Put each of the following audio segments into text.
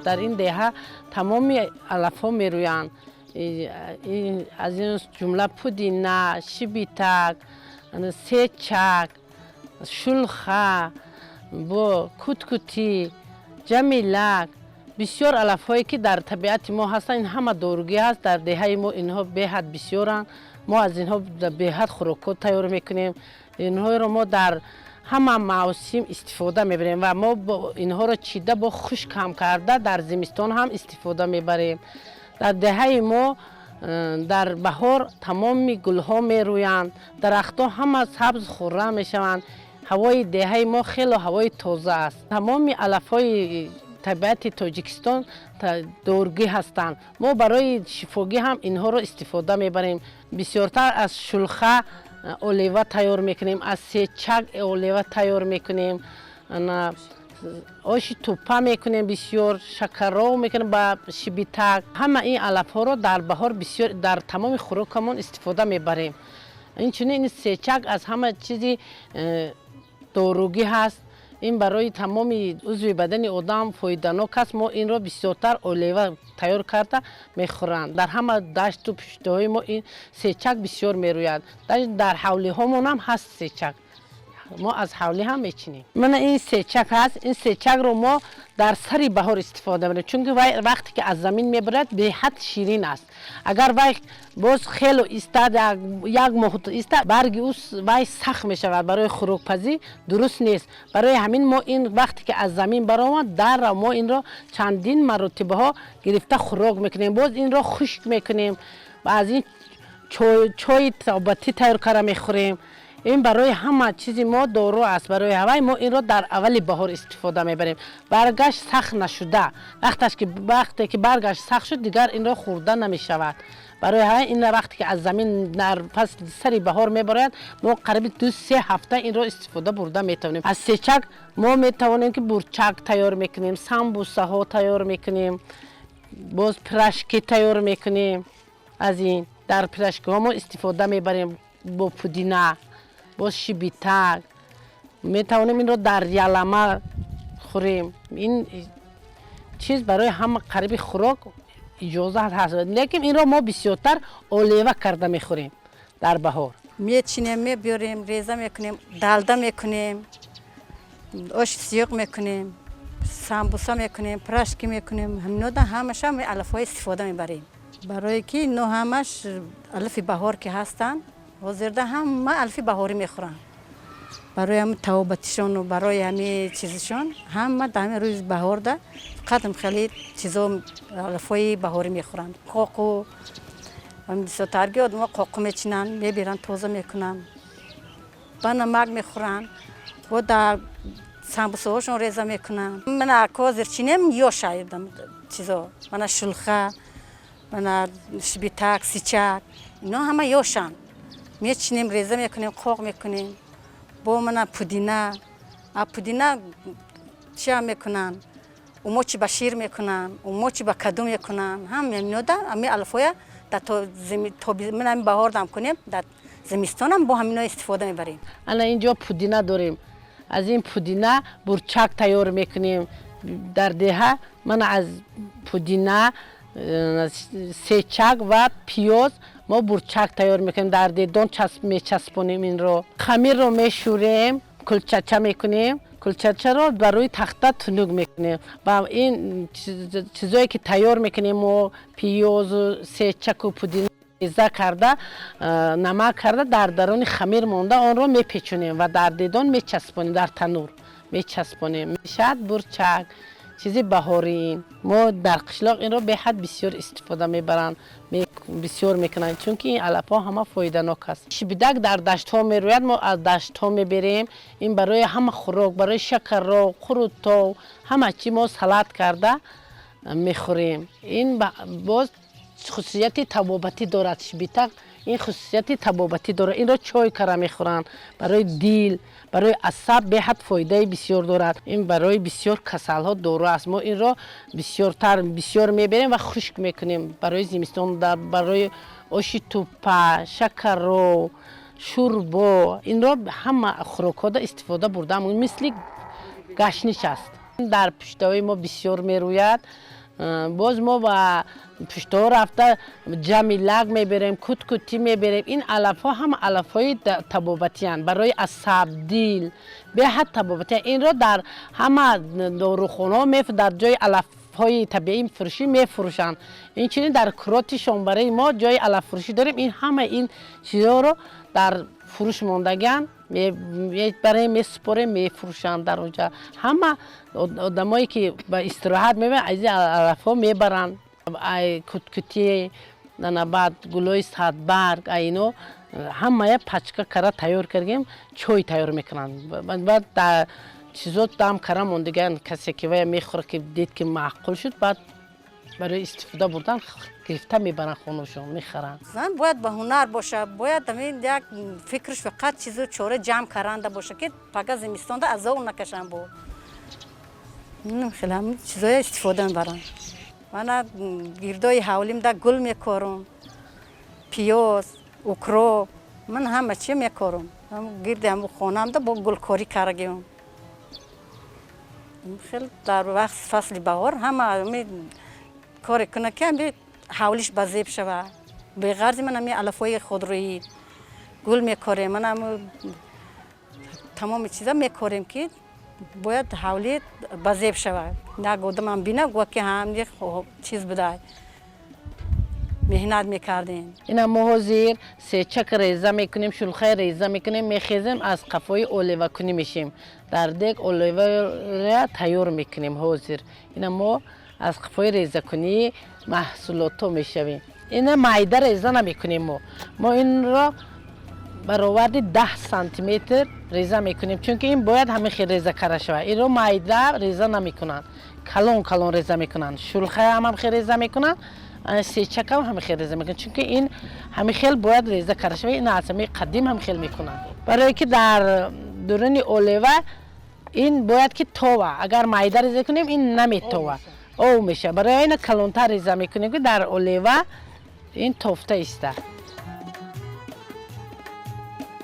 در این دهه تمامی علف‌ها میرویند. از این جمله پودینه، شیبیتک، سیچک، شلخه، با کتکوتی، جمیلک، بسیار علف‌هایی که در طبیعت ما هستند. این همه داروگی هست. در دهه ما اینها بهت بسیارند. ما از اینها بهت خوراکات تیار میکنیم. اینها رو ما در همه موسم استفاده میبریم و ما اینها رو چیده با خشک هم کرده در زمستان هم استفاده میبریم. در دهه ما در بهار تمام گلها میرویند، درختها همه سبز خورم میشوند. هوای دهه ما خیلی هوای تازه است. تمام علف‌های طبیعت تاجیکستان داروگی هستند. ما برای شفاگی هم اینها رو استفاده میبریم. بسیارتر از شلخه اولیوا تیار میکنیم، از سیچک اولیوا تیار میکنیم، آش توپه میکنیم، بسیار شکرو میکنیم با شیبیتک. همه این علف ها رو در بهار بسیار در تمام خوراکمون استفاده میبریم. اینچنین این سیچک از همه چیزی داروگی هست. این برای تمام عضو بدن آدم فایده‌ناک است. ما این را بسیارتر اولیوا تیار کرده میخورند. در همه دشت و پشته های ما این سیچک بسیار میروید. در حوله هامون هم هست سیچک. ما از حوله هم میچینیم. من این سیچک هست. این سیچک رو ما در سری بهار استفاده می‌کنیم، چون وقتی که از زمین میبرد به حد شیرین است. اگر باز خیلی ایستاد یک ماه ایستاد، برگ وای سخت میشود، برای خوراک‌پزی درست نیست. برای همین ما این وقتی که از زمین برآمد در ما این را چندین مرتبه ها گرفته خوراک میکنیم. باز این را خشک میکنیم و از این چای تابتی تیار کرده میخوریم. این برای همه چیزی ما دارو است. برای هوای ما این را در اول بهار استفاده میبریم. برگشت سخت نشده، وقتی که برگشت سخت شد دیگر این را خورده نمیشود. برای هوای این وقتی که از زمین در فصل سری بهار میبرد، ما قریب 2-3 هفته این را استفاده برده میتونیم. از سیچک ما میتوانیم که برچک تیار میکنیم، سمبوسه ها تیار میکنیم، باز پرشکی تیار میکنیم. از این در پرشکی ها ما استفاده میبریم. با پودینه، با شیبیتک میتوانیم این رو در یلمه خوریم. این چیز برای همه قریب خوراک اجازه هست، لیکن این رو ما بسیارتر اولیوا کرده میخوریم در بهار. میچینیم، میبریم، ریزه میکنیم، دالده میکنیم، آش سیخ میکنیم، سامبوسا میکنیم، پرشکی میکنیم. همینا دا همش هم علف‌های استفاده میبریم. برای که اینو همش علف بهار که هستن، وزرده هم علف بهاری میخورن. برای هم توابتشون و برای همه چیزشون هم دائم روز بهار ده قدم خیلی چیزا علفای بهاری میخورن. قوقو هم سوتارگی آدم قوقو میچینن، میبرن تازه میکنن، با نمک میخورن و در سامبوسه هاشون ریزه میکنن. من اکوازر چینم یا شایدم چیزا، من شلخه، من شیبیتک، سیچک، اینا همه یاشن. میچینیم، ریزه میکنیم، قوق میکنیم. با من پودینه چیا میکنن؟ اوموچی با شیر میکنن، اوموچی با کدو میکنن. هم میاد امی الفویا در تو من بهار دام کنیم، در زمستانم با همینا استفاده میبریم. الان اینجا پودینه داریم. از این پودینه برچک تیار میکنیم. در دهه من از پودینه، سیچک و پیاز ما برچک تیار میکنیم. در دیدان میچسبونیم. این رو خمیر رو میشوریم، کلچچه میکنیم. کلچچه رو برای تخته تنوگ میکنیم و این چیزایی که تیار میکنیم و پیاز و سیچک و پودینه ریزه کرده، نمک کرده در درون خمیر مونده، آن رو میپیچونیم و در دیدان میچسبونیم، در تنور میچسبونیم. میشد برچک چیزی بهاری. ما در قشلاق این رو به حد بسیار استفاده میبرن، بسیار میکنن، چون که این علف ها همه فایده ناک است. شیبیدک در دشت ها میروید، ما از دشت ها میبریم. این برای همه خوراک، برای شکر را، خروت همه چی ما سلات کرده میخوریم. این باز خصوصیت طبابتی دارد. شیبیدک این خصوصیت طبابتی داره. این را چای کرده میخورن. برای دیل، برای عصب به حد فایده بسیار دارد. این برای بسیار کسل ها دارو است. ما این را بسیار میبریم و خشک میکنیم. برای زمستان برای آش توپه، شکر، شوربا، این را همه خوراک‌ها استفاده بردم. مثل گشنیش است. در پشتوی ما بسیار میروید. باز ما با پشتو رفته جمیلک میبریم کتی میبریم. این علف ها هم علف های طبابتی هستند برای اعصاب دیل به حد طبابتی. این را در همه داروخانه در جای علف های طبیعی فروشی میفروشند. این چنین در کرات شنبره ما جای علف فروشی داریم. این همه این چیزا رو در فروش ماندگان برای میسپره میفروشند در اونجا. همه آدمایی که به استراحت میبرن از این علف ها میبرن. ای کتی بعد گلوی صد برگ اینو همه پچکا کرا تیار کردیم چای تیار میکنن. بعد در چیزا دام کرا موندگان کسی که وای میخوره که دید که معقول شد بعد برای استفاده بردن گرفته میبرن خونهشون میخرن. زن باید به هنر باشه، باید همین یک فکرش فقط چیزو چوره جمع کرنده باشه که پگه زمستان ده از اون نکشن بود. خیلی همین چیزای استفاده میبرن. من گردای حولیم ده گل میکارم، پیاز، اکروب، من همه چی میکارم. گرد هم خونم ده با گل کاری کردیم. خیلی در وقت فصل بهار همه کار کنه که هم حولش بزیب شوه. به غرض من همی علفای خودرویی گل میکاریم. من هم تمام چیزا میکاریم که باید حولی بزیب شوه. نه گودم هم بینه گوه که هم یک چیز بدای مهنت میکردیم. این ما حاضر سیچک ریزه میکنیم، شلخه ریزه میکنیم، میخیزیم از قفای اولیوا کنی میشیم. در دیگ اولیوا را تیار میکنیم حاضر. این ما از قفای ریزه کنی محصولاتو میشویم. این مایده ریزه نمیکنیم. ما این را برآورد 10 سانتی متر ریزه میکنیم چون که این باید همین خیلی ریزه کرده شود. این رو مایده ریزه نمیکنن، کلون کلون ریزه میکنن. شلخه هم خیلی ریزه میکنن، سیچک هم خیلی ریزه میکنن چون که این همین خیلی باید ریزه کرده شود. این اصلا قدیم هم خیلی میکنن برای که در دوران اولیوا این باید که توه. اگر مایده ریزه کنیم این نمیتوه، او میشه. برای این کلونتر ریزه میکنیم که در اولیوا این توفته است.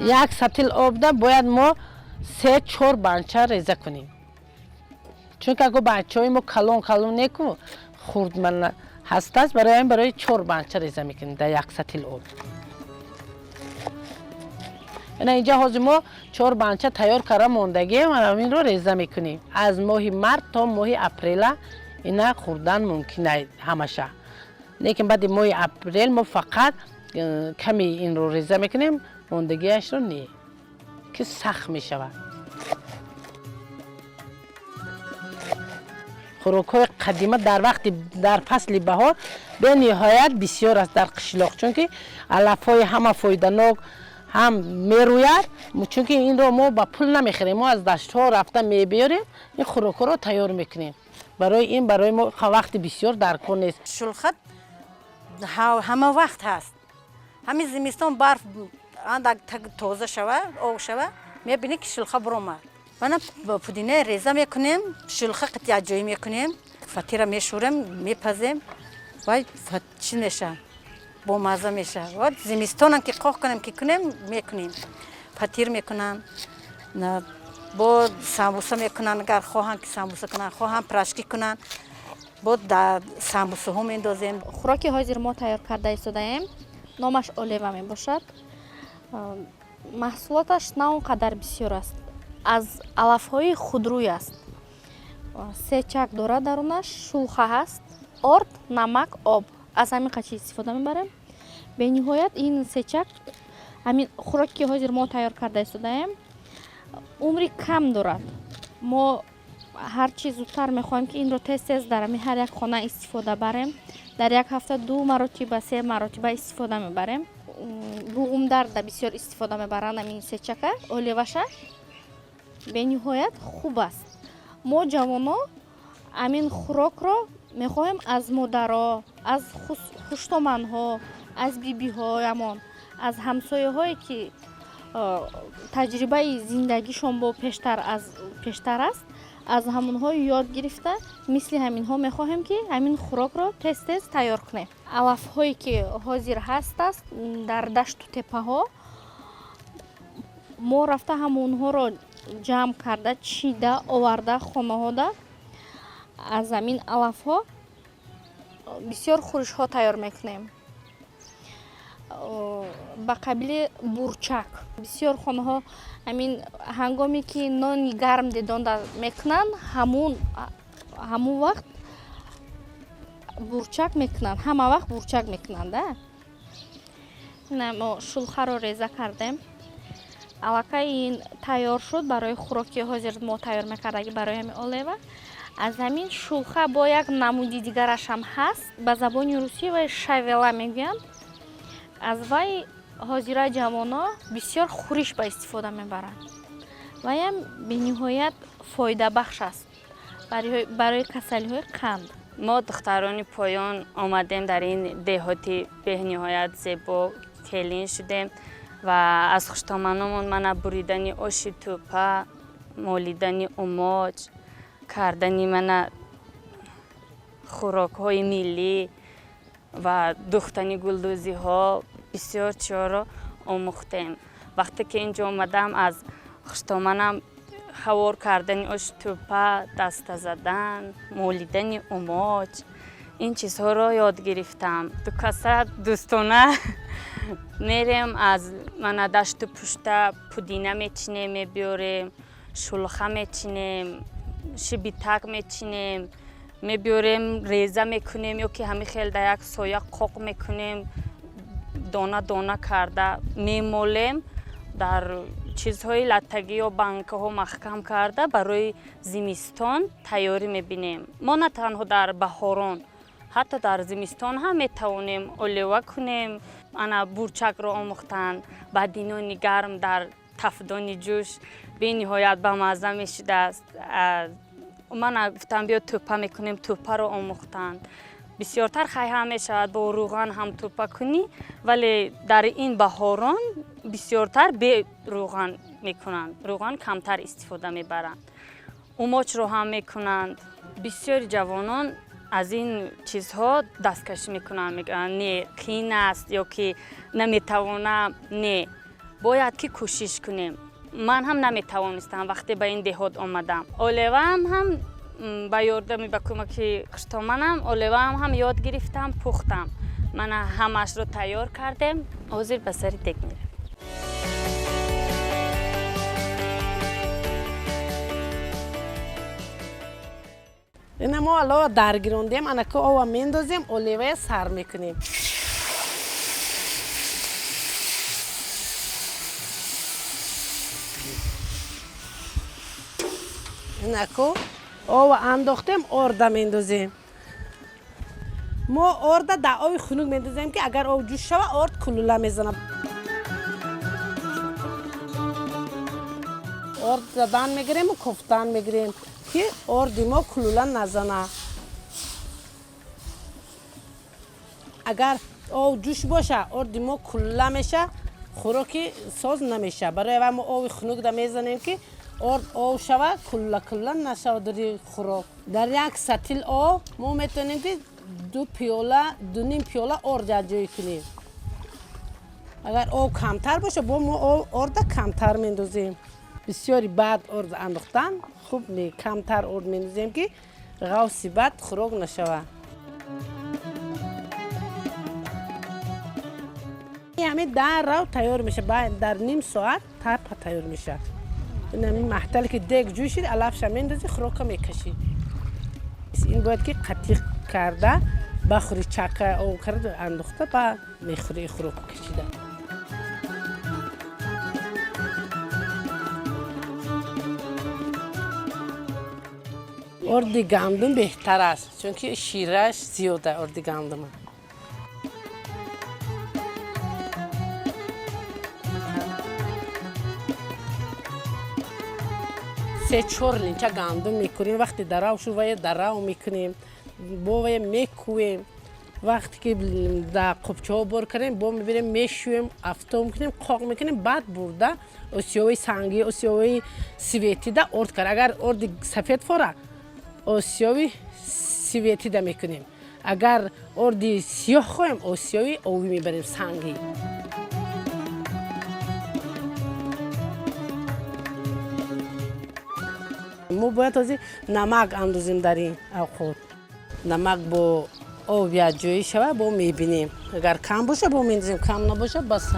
یک سطل آب ده باید ما 3-4 بانچه ریزه کنیم چون که اگه بانچه های ما کلون کلون نکو خورد من هست است. برای 4 بانچه ریزه میکنیم در یک سطل آب. اینجا حاضر ما 4 بانچه تیار کرده موندگی و این رو ریزه میکنیم. از ماه مارس تا ماه اپریل اینا خوردن ممکنه همشه. لیکن بعد ماه اپریل ما فقط کمی این رو ریزه میکنیم، موندگیش رو نه که سخت می شود. خوراک‌های قدیمه در وقت در فصل بهار به نهایت بسیار است در قشلاق چون که علف‌های همه فایده‌ناک هم میروید. چون که این رو ما با پول نمیخریم، ما از دشت‌ها رفته میبریم این خوراک‌ها رو تیار میکنیم. برای ما وقت بسیار در کار نیست. شلخت همه وقت هست. همین زمستان برف اندک تازه شوه او شوه میبینی که شلخه برومد. من پودینه ریزه میکنیم، شلخه قطعه جایی میکنیم، فطیر میشوریم میپزیم و چی میشه با مزه میشه. و زمستان که قاق کنیم که میکنیم فطیر میکنن با سامبوسه میکنن. اگر خواهن که سامبوسه کنن خواهن پرشکی کنن با در سامبوسه هم میندازیم. خوراکی حاضر ما تیار کرده ایستادیم. نامش اولیوا می باشد. محصولاتش نه اونقدر بسیار است. از علف‌های خودروی است. سیچک دارد درونش، شلخه هست، آرد، نمک، آب. از همین قضیه استفاده میبریم. به نهایت این سیچک همین خوراکی که حاضر ما تیار کرده ایستادیم عمری کم دارد. ما هر چیز زودتر میخوایم که این رو تیز در هر یک خانه استفاده بریم. در یک هفته 2 مرتبه 3 مرتبه استفاده میبریم. بوغم در بسیار استفاده میبرند این سیچک اولیواش. به نهایت خوب است. ما جوانان امین خوراک را میخوایم از مادرها، از خوشتومنها، از بیبی هایمان، از همسایه هایی که تجربه زندگیشون با پیشتر است، از همونها یاد گرفته مثل همین ها میخواهیم که همین خوراک را تیز تیار کنیم. علف هایی که حاضر هست است در دشت و تپه ها ما رفته همونها را جمع کرده چیده آورده خانه ها ده از همین علف ها бисёр хӯришҳо тайёр мекунем. Ба қабили бурчак бисёр хонаҳо ҳамин ҳангоме ки нони гарм дедонда мекунанд, ҳамун вақт бурчак мекунанд, ҳама вақт бурчак мекунанд. Мо шулхаро реза кардем. Аллакай ин тайёр шуд барои хӯроки ҳозир мо тайёр мекардаги барои ҳамин олева. Аз ҳамин шулха бо як намуди дигараш ҳам ҳаст. Ба забони русӣ вай шавела мегӯянд. Аз вай ҳозира ҷавоно бисёр хӯриш ба истифода мебаранд. Вайам бениҳоят фоидабахш аст барои касалиҳои қанд. мо духтарони поён омадем дар ин деҳоти бениҳоят зебо келин шудем ва аз хуштоманомон мана буридани оши тӯпа, молидани умоч, кардани мана хӯрокҳои миллӣ ва духтани гулдӯзиҳо бисёр чиёро омӯхтем. Вақте ки инҷо омадам аз хуштоманам ҳавор кардани оши тӯпа, даста задан, молидани умоч, ин чизҳоро ёд гирифтам. Дукаса дӯстона мерем аз мана дашту пушта пудина мечинем, мебиёрем, шулха мечинем, шибитак мечинем, мебиёрем реза мекунем ё ки ҳамин хел дар як соя қоқ мекунем, дона дона карда мемолем, дар чизҳои латтагӣ ё банкаҳо маҳкам карда барои зимистон тайёрӣ мебинем. Мо на танҳо дар баҳорон, ҳатто дар зимистон ҳам метавонем олева кунем. Ана бурчакро омӯхтанд, баъди нони гарм дар тафдони ҷӯш бениҳоят бамазза мешудааст. Мана гуфтам биё тӯпа мекунем, тӯпаро омӯхтанд. бисёртар хайҳа мешавад бо рӯған ҳам тӯпа кунӣ, вале дар ин баҳорон бисёртар бе рӯған мекунанд. Рӯған камтар истифода мебаранд. Умочро ҳам мекунанд. бисёри ҷавонон аз ин чизҳо дасткашӣ мекунанд, мегӯянд не қин аст ё ки наметавонам. Не, бояд ки кӯшиш кунем. Ман ҳам наметавонистам вақте ба ин деҳот омадам. Олеваам ҳам ба ёрдами ба кӯмаки хуштоманам олеваам ҳам ёд гирифтам, пухтам. Мана ҳамаашро тайёр кардем. ҳозир ба сари дег мерем. ина мо алова даргирондем, анака ова мендозем, олевая сар мекунем. инако ова андохтем, орда мендозем. мо орда дар оби хунук мендозем ки агар об ҷӯш шава орд кулула мезанад. орд задан мегирем ва кофтан мегирем ки орди мо кулула назана. агар об ҷӯш боша орди мо кулула меша, хӯроки соз намеша. барои ва мо оби хунук да мезанем ки орд об шава, кулула кулула нашава дури хӯрок. дар як сатил об мо метавонем ки 2 пиёла орд ҷоӣ кунем. агар об камтар боша бо мо орда камтар мендозем. бисёри баъд орд андохтан хуб камтар орд мендозем ки ғавси бад хӯрок нашава. ҳамин дар рав тайёр меша, дар ним соат тапа тайёр меша. ин маҳтале ки дег ҷӯй шид, алафша мендози, хӯрока мекашӣ. ин бояд ки қатиқ карда бахӯри чака об карда андохта ба мехӯри хӯрок кашида. орди гандум беҳтар аст, чунки шираш зиёда орди гандума. 3-4 линча гандум мекунем. вақте дарав шуд вая дарав мекунем, бо вая мекувем. вақте ки дар қупчаҳо бор кардем, бо мебирем мешӯем, афто мекунем, қоқ мекунем, баъд бурда осиёваи санги, осиёваи светида орд кар. агар орди сафед фора, осиёви светида мекунем. агар орди сиёҳ хоҳем, осиёви овӣ мебарем, санги. мо бояд ҳозир намак андозем дар ин авқот. намак бо آب یا جوی شوه با میبینیم اگر کم باشه با میندازیم کم نباشه بس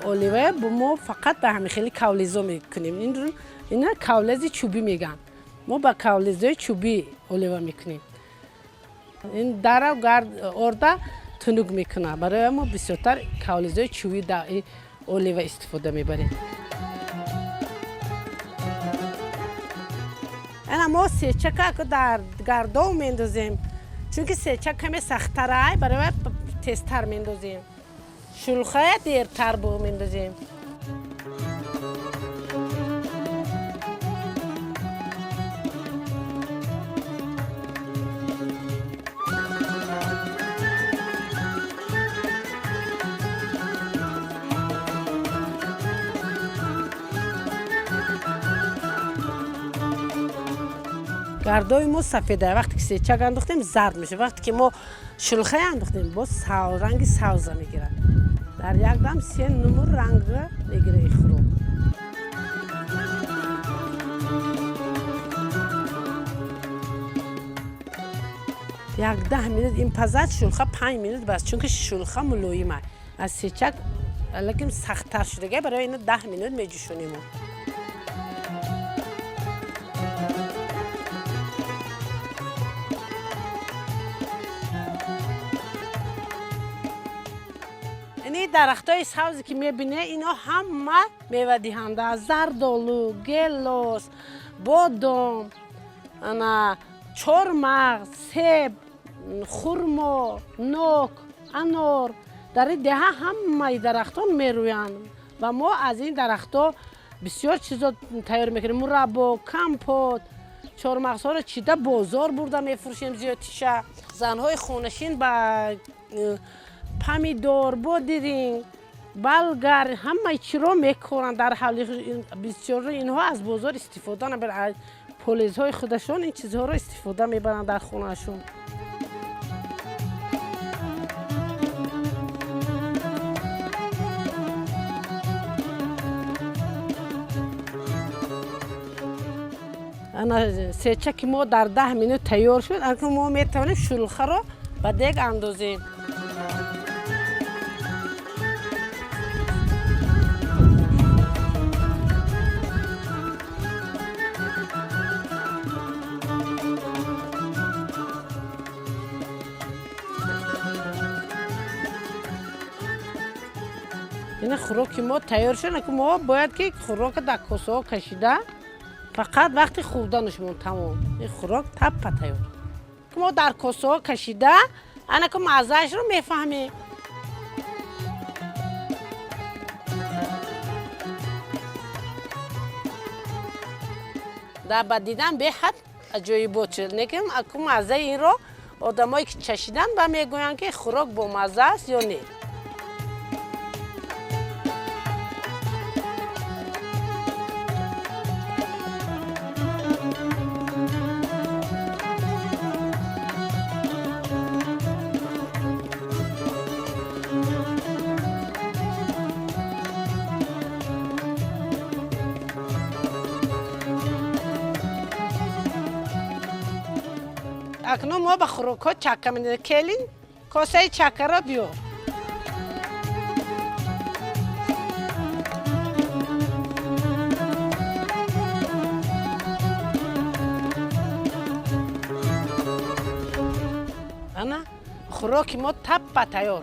اولیوه با ما فقط به همین خیلی کاولیزو میکنیم اینا کاولیز چوبی میگن ما با کاولیزای چوبی اولیوه میکنیم این در و گرد ارده تنوگ میکنه برای ما بسیارتر کاولیزای چوبی در اولیوه استفاده میبریم اینا ما سیچک که در گردو میندازیم چون که سیچک کمی سخت‌تره برای تستر میندازیم شلخه دیرتر با میندازیم گردوی ما سفیده وقتی که سیچک انداختیم زرد میشه وقتی که ما شلخه انداختیم با رنگ سبز میگیره در یک دم 3 نمور رنگ میگیره این خروب یک 10 مینوت این پزد شلخه 5 مینوت بس چون که شلخه ملایمه از سیچک لیکن سخت‌تر شده برای اینو 10 مینوت میجوشونیم این درختای سبزی که میبینه اینا همه میوه دهنده زردآلو، گلوس، بادام، چهارمغز، سیب، خرما، نوک، انار در این دهه همه درختان میرویند و ما از این درختها بسیار چیزا تیار میکنیم مربا، کمپوت، چهارمغزها رو چیده بازار برده میفروشیم زیادیشه زنهای خونشین با پمیدور، بادرینگ، بلگر همه چی رو میکنن در حال بسیار اینها از بازار استفاده نمیبرن پولیزهای خودشون این چیزها رو استفاده میبرن در خونهشون انا سیچک ما در 10 مینوت تیار شد اما ما میتونیم شلخه رو به دیگ اندازیم این خوراک ما تیار شد که ما باید که خوراک در کاسه ها کشیده فقط وقتی خوردنشمون تمام این خوراک تپ تیار که ما در کاسه ها کشیده انا که مزهش رو میفهمیم در بعد دیدن به حد عجایب بود شد لیکن اکو مزه این رو آدمایی که چشیدن با میگوین که خوراک با مزه است یا نه اکنون ما به خوراک ها چکه میدیم کلین کاسه چکه را بیار انا خوراک ما تپ تیار